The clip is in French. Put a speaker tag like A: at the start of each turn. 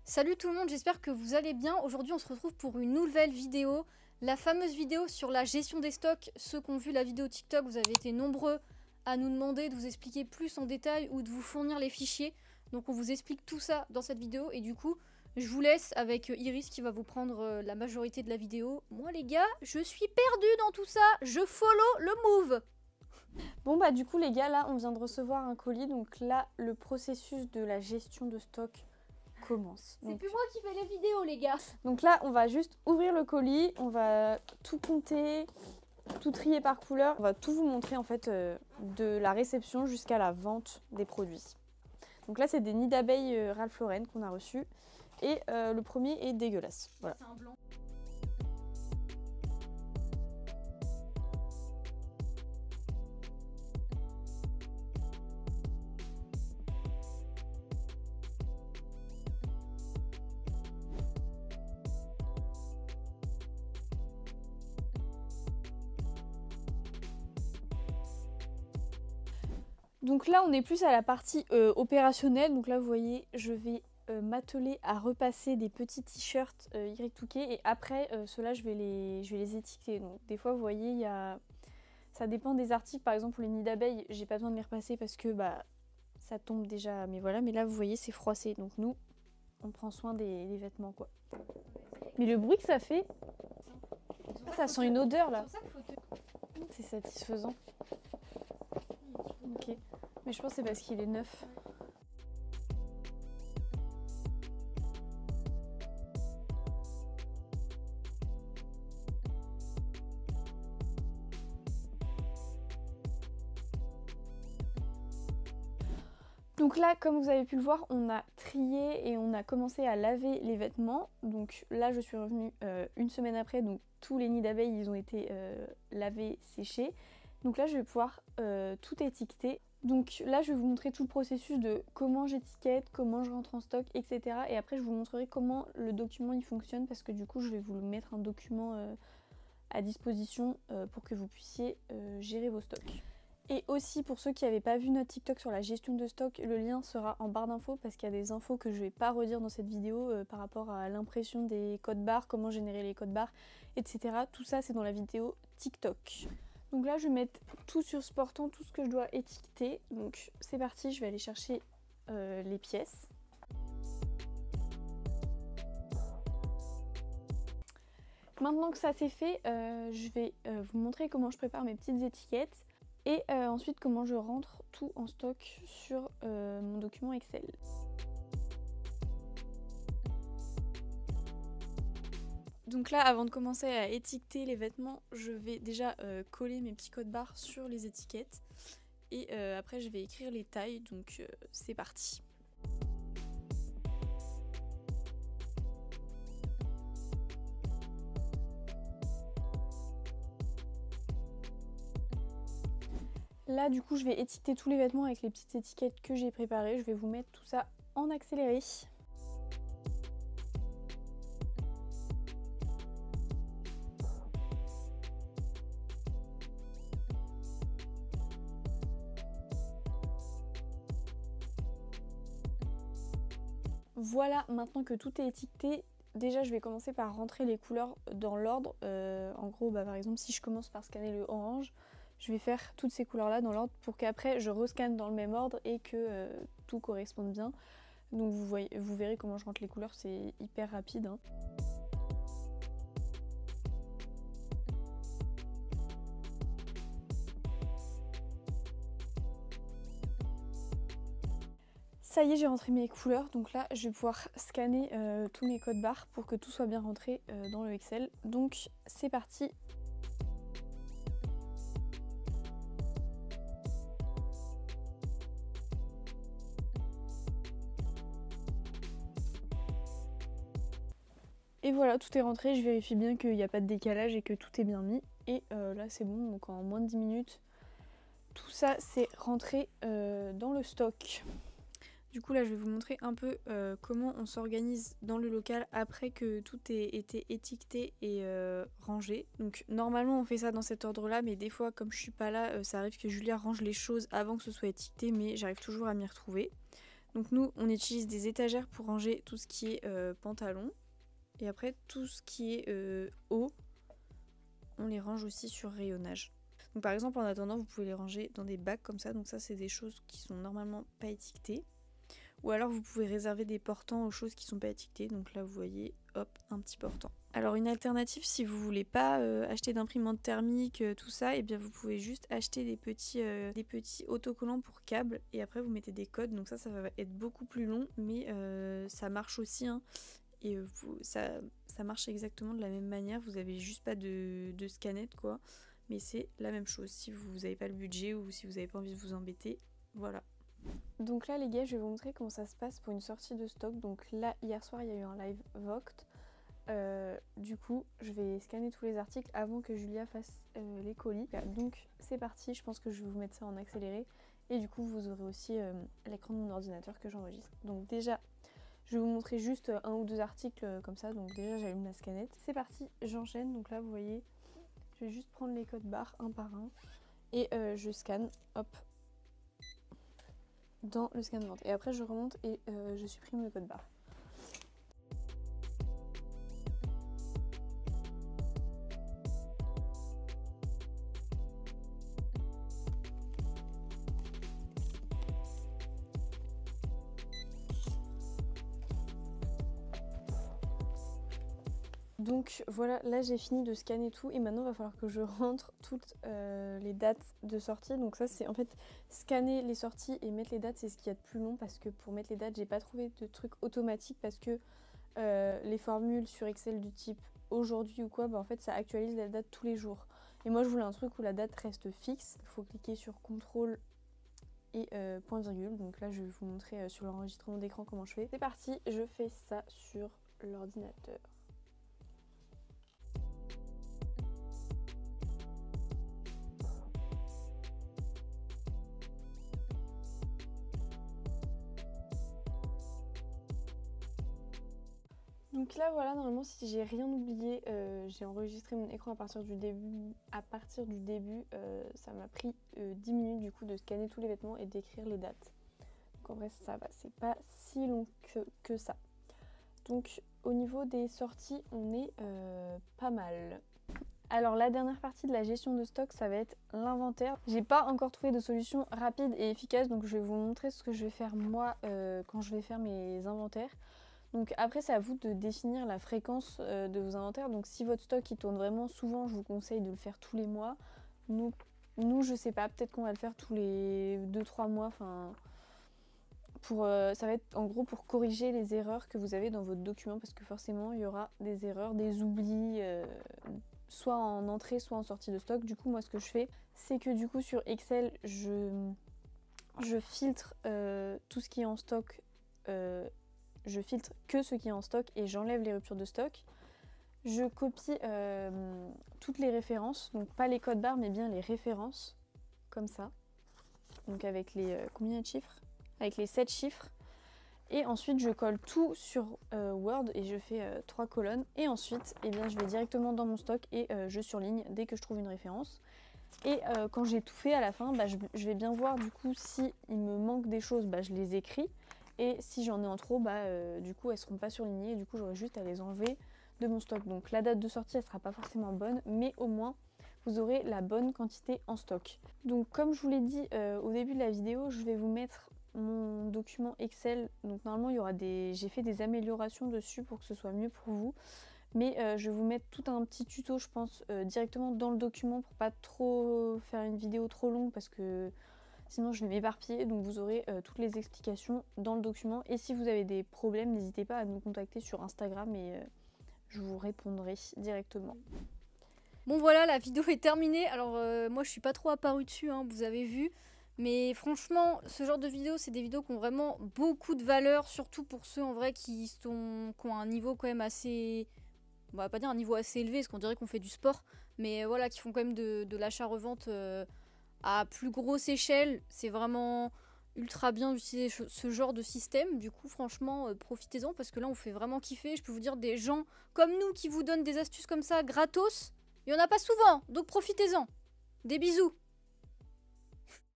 A: Salut tout le monde, j'espère que vous allez bien. Aujourd'hui on se retrouve pour une nouvelle vidéo. La fameuse vidéo sur la gestion des stocks. Ceux qui ont vu la vidéo TikTok, vous avez été nombreux à nous demander de vous expliquer plus en détail ou de vous fournir les fichiers. Donc on vous explique tout ça dans cette vidéo et du coup je vous laisse avec Iris qui va vous prendre la majorité de la vidéo. Moi les gars, je suis perdue dans tout ça, je follow le move.
B: Bon bah du coup les gars, là on vient de recevoir un colis, donc là le processus de la gestion de stock commence.
A: C'est plus moi qui fais les vidéos les gars.
B: Donc là on va juste ouvrir le colis, on va tout compter, tout trier par couleur. On va tout vous montrer en fait de la réception jusqu'à la vente des produits. Donc là c'est des nids d'abeilles Ralph Lauren qu'on a reçus et le premier est dégueulasse. Voilà.
A: C'est un blanc.
B: Donc là on est plus à la partie opérationnelle. Donc là vous voyez je vais m'atteler à repasser des petits t-shirts Y2K et après ceux-là je vais les étiqueter. Donc des fois vous voyez ça dépend des articles, par exemple pour les nids d'abeilles j'ai pas besoin de les repasser parce que ça tombe déjà, mais voilà, mais là vous voyez c'est froissé, donc nous on prend soin des vêtements quoi. Mais le bruit que ça fait, ça sent une odeur là, c'est satisfaisant. Ok, mais je pense que c'est parce qu'il est neuf. Donc là, comme vous avez pu le voir, on a trié et on a commencé à laver les vêtements. Donc là, je suis revenue une semaine après, donc tous les nids d'abeilles, ils ont été lavés, séchés. Donc là, je vais pouvoir tout étiqueter. Donc là, je vais vous montrer tout le processus de comment j'étiquette, comment je rentre en stock, etc. Et après, je vous montrerai comment le document il fonctionne parce que du coup, je vais vous mettre un document à disposition pour que vous puissiez gérer vos stocks. Et aussi pour ceux qui n'avaient pas vu notre TikTok sur la gestion de stock, le lien sera en barre d'infos parce qu'il y a des infos que je ne vais pas redire dans cette vidéo par rapport à l'impression des codes barres, comment générer les codes barres, etc. Tout ça c'est dans la vidéo TikTok. Donc là je vais mettre tout sur ce portant, tout ce que je dois étiqueter. Donc c'est parti, je vais aller chercher les pièces. Maintenant que ça c'est fait, je vais vous montrer comment je prépare mes petites étiquettes. Et ensuite comment je rentre tout en stock sur mon document Excel. Donc là, avant de commencer à étiqueter les vêtements, je vais déjà coller mes petits codes barres sur les étiquettes. Et après je vais écrire les tailles, donc c'est parti. Là du coup je vais étiqueter tous les vêtements avec les petites étiquettes que j'ai préparées. Je vais vous mettre tout ça en accéléré. Voilà, maintenant que tout est étiqueté, déjà je vais commencer par rentrer les couleurs dans l'ordre. En gros par exemple si je commence par scanner le orange, je vais faire toutes ces couleurs là dans l'ordre pour qu'après je rescanne dans le même ordre et que tout corresponde bien. Donc vous verrez comment je rentre les couleurs, c'est hyper rapide hein. Ça y est, j'ai rentré mes couleurs, donc là je vais pouvoir scanner tous mes codes barres pour que tout soit bien rentré dans le Excel. Donc c'est parti. Et voilà, tout est rentré, je vérifie bien qu'il n'y a pas de décalage et que tout est bien mis. Et là c'est bon, donc en moins de 10 minutes, tout ça c'est rentré dans le stock. Du coup là je vais vous montrer un peu comment on s'organise dans le local après que tout ait été étiqueté et rangé. Donc normalement on fait ça dans cet ordre là, mais des fois comme je suis pas là, ça arrive que Julia range les choses avant que ce soit étiqueté, mais j'arrive toujours à m'y retrouver. Donc nous, on utilise des étagères pour ranger tout ce qui est pantalon. Et après, tout ce qui est haut, on les range aussi sur rayonnage. Donc par exemple, en attendant, vous pouvez les ranger dans des bacs comme ça. Donc ça, c'est des choses qui sont normalement pas étiquetées. Ou alors vous pouvez réserver des portants aux choses qui sont pas étiquetées. Donc là, vous voyez, hop, un petit portant. Alors une alternative, si vous voulez pas acheter d'imprimante thermique, tout ça, et bien vous pouvez juste acheter des petits autocollants pour câbles. Et après, vous mettez des codes. Donc ça va être beaucoup plus long, mais ça marche aussi, hein. Et ça marche exactement de la même manière. Vous avez juste pas de scanette, quoi. Mais c'est la même chose. Si vous n'avez pas le budget ou si vous n'avez pas envie de vous embêter, voilà. Donc là les gars, je vais vous montrer comment ça se passe pour une sortie de stock. Donc là, hier soir, il y a eu un live Voct. Du coup, je vais scanner tous les articles avant que Julia fasse les colis. Donc c'est parti, je pense que je vais vous mettre ça en accéléré. Et du coup, vous aurez aussi l'écran de mon ordinateur que j'enregistre. Donc déjà, je vais vous montrer juste un ou deux articles comme ça. Donc déjà, j'allume la scanette. C'est parti, j'enchaîne. Donc là, vous voyez, je vais juste prendre les codes barres un par un. Et je scanne, hop, dans le scan de vente. Et après, je remonte et je supprime le code barre. Donc voilà, là j'ai fini de scanner tout et maintenant il va falloir que je rentre toutes les dates de sortie. Donc ça c'est en fait scanner les sorties et mettre les dates, c'est ce qu'il y a de plus long parce que pour mettre les dates j'ai pas trouvé de truc automatique parce que les formules sur Excel du type aujourd'hui ou quoi, bah en fait ça actualise la date tous les jours. Et moi je voulais un truc où la date reste fixe. Il faut cliquer sur CTRL et point virgule. Donc là je vais vous montrer sur l'enregistrement d'écran comment je fais. C'est parti, je fais ça sur l'ordinateur. Donc là voilà, normalement si j'ai rien oublié, j'ai enregistré mon écran à partir du début. Ça m'a pris 10 minutes du coup de scanner tous les vêtements et d'écrire les dates. Donc en vrai ça va, c'est pas si long que ça. Donc au niveau des sorties, on est pas mal. Alors la dernière partie de la gestion de stock, ça va être l'inventaire. J'ai pas encore trouvé de solution rapide et efficace, donc je vais vous montrer ce que je vais faire moi quand je vais faire mes inventaires. Donc après c'est à vous de définir la fréquence de vos inventaires. Donc si votre stock il tourne vraiment souvent, je vous conseille de le faire tous les mois. Nous je sais pas, peut-être qu'on va le faire tous les 2-3 mois. Enfin, ça va être en gros pour corriger les erreurs que vous avez dans votre document parce que forcément il y aura des erreurs, des oublis, soit en entrée soit en sortie de stock. Du coup moi ce que je fais c'est que du coup sur Excel je filtre tout ce qui est en stock. Je filtre que ce qui est en stock et j'enlève les ruptures de stock. Je copie toutes les références, donc pas les codes barres mais bien les références, comme ça. Donc avec les combien de chiffres? Avec les 7 chiffres. Et ensuite je colle tout sur Word et je fais 3 colonnes. Et ensuite eh bien, je vais directement dans mon stock et je surligne dès que je trouve une référence. Et quand j'ai tout fait à la fin, bah, je vais bien voir du coup si il me manque des choses, bah, je les écris. Et si j'en ai en trop, bah, du coup elles seront pas surlignées et du coup j'aurai juste à les enlever de mon stock. Donc la date de sortie elle sera pas forcément bonne, mais au moins vous aurez la bonne quantité en stock. Donc comme je vous l'ai dit au début de la vidéo, je vais vous mettre mon document Excel. Donc normalement j'ai fait des améliorations dessus pour que ce soit mieux pour vous. Mais je vais vous mettre tout un petit tuto je pense directement dans le document pour pas trop faire une vidéo trop longue parce que sinon je vais m'éparpiller, donc vous aurez toutes les explications dans le document. Et si vous avez des problèmes, n'hésitez pas à nous contacter sur Instagram et je vous répondrai directement.
A: Bon voilà, la vidéo est terminée. Alors moi je suis pas trop apparue dessus, hein, vous avez vu. Mais franchement, ce genre de vidéos, c'est des vidéos qui ont vraiment beaucoup de valeur, surtout pour ceux en vrai qui ont un niveau quand même assez... On va pas dire un niveau assez élevé, parce qu'on dirait qu'on fait du sport. Mais voilà, qui font quand même de l'achat-revente... à plus grosse échelle. C'est vraiment ultra bien d'utiliser ce genre de système. Du coup franchement profitez-en parce que là on fait vraiment kiffer. Je peux vous dire, des gens comme nous qui vous donnent des astuces comme ça gratos, il n'y en a pas souvent, donc profitez-en. Des bisous.